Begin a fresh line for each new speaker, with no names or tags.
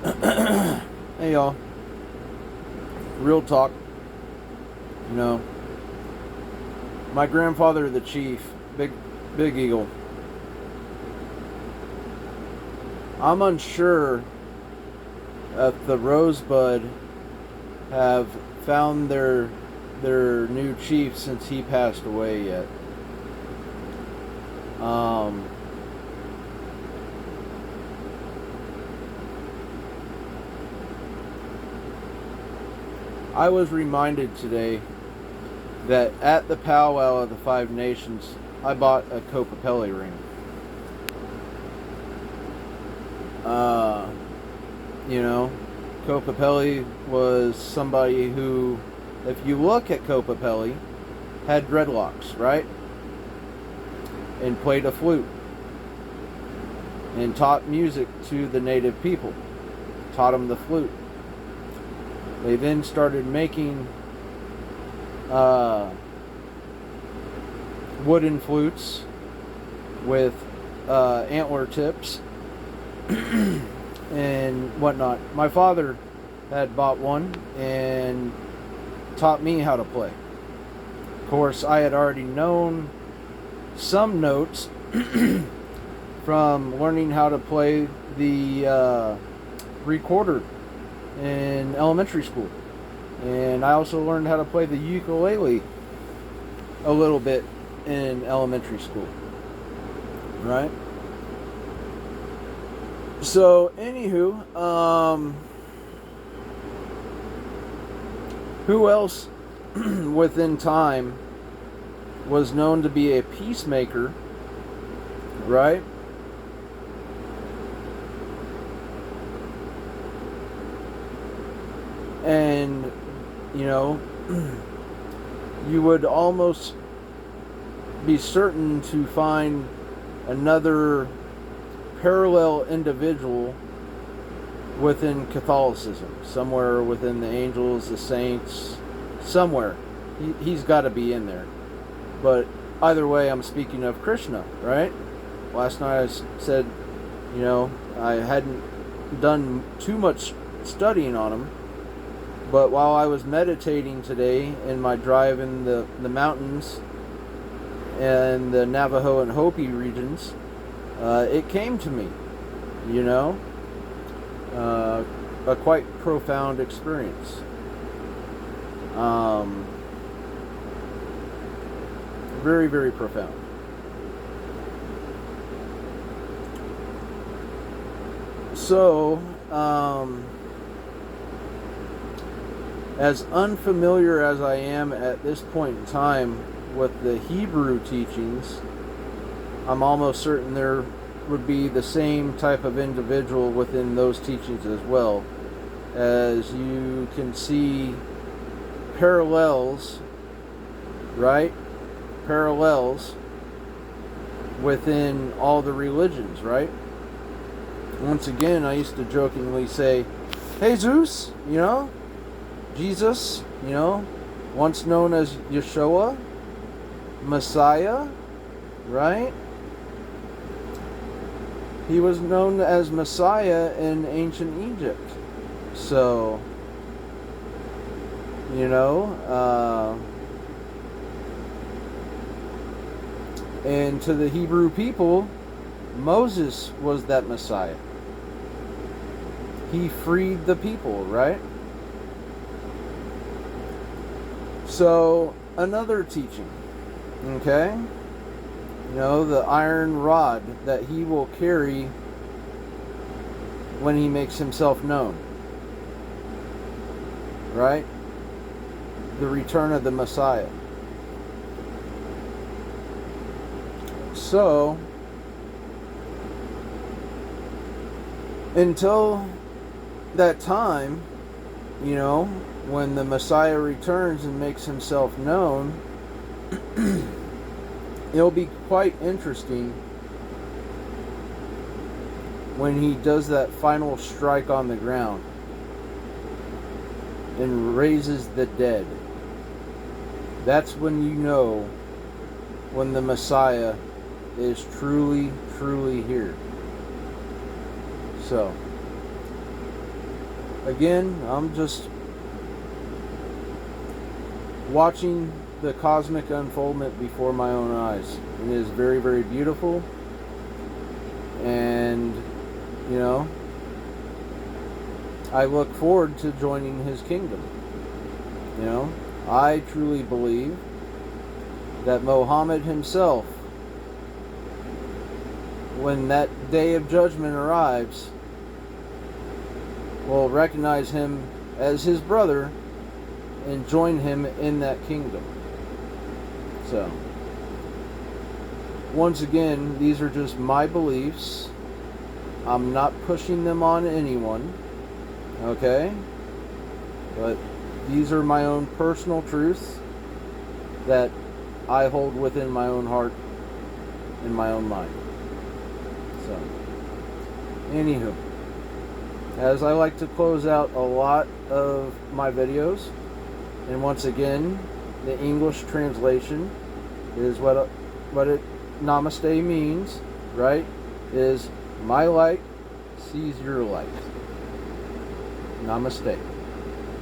Hey y'all, real talk. You know, my grandfather, the chief, Big Eagle. I'm unsure if the Rosebud have found their new chief since he passed away yet. I was reminded today that at the powwow of the Five Nations, I bought a Copapelli ring. You know, Copapelli was somebody who, if you look at Copapelli, had dreadlocks, right? And played a flute. And taught music to the native people. Taught them the flute. They then started making wooden flutes with antler tips and whatnot. My father had bought one and taught me how to play. Of course, I had already known some notes from learning how to play the recorder in elementary school. And I also learned how to play the ukulele a little bit in elementary school. Right? So, anywho, who else within time was known to be a peacemaker, right? And, you know, you would almost be certain to find another parallel individual within Catholicism, somewhere within the angels, the saints, somewhere. He's got to be in there. But either way, I'm speaking of Krishna, right? Last night I said, you know, I hadn't done too much studying on him. But while I was meditating today in my drive in the mountains and the Navajo and Hopi regions, it came to me, you know, a quite profound experience. Very, very profound. So, as unfamiliar as I am at this point in time with the Hebrew teachings, I'm almost certain there would be the same type of individual within those teachings as well, as you can see parallels, right? Parallels within all the religions, right? Once again, I used to jokingly say, "Hey Zeus, you know, Jesus, you know, once known as Yeshua, Messiah, right? He was known as Messiah in ancient Egypt. So, you know, and to the Hebrew people, Moses was that Messiah. He freed the people, right? So, another teaching, okay? You know, the iron rod that he will carry when he makes himself known, right? The return of the Messiah. So, until that time, you know, when the Messiah returns and makes himself known, it'll be quite interesting when he does that final strike on the ground and raises the dead. That's when you know when the Messiah is truly, truly here. So, again, I'm just watching the cosmic unfoldment before my own eyes. It is very, very beautiful. And, you know, I look forward to joining his kingdom. You know, I truly believe that Muhammad himself, when that day of judgment arrives, will recognize him as his brother and join him in that kingdom. So, once again, these are just my beliefs. I'm not pushing them on anyone, okay? But these are my own personal truths that I hold within my own heart and my own mind. So, anywho, as I like to close out a lot of my videos, and once again, the English translation is what it namaste means, right? Is my light sees your light. Namaste.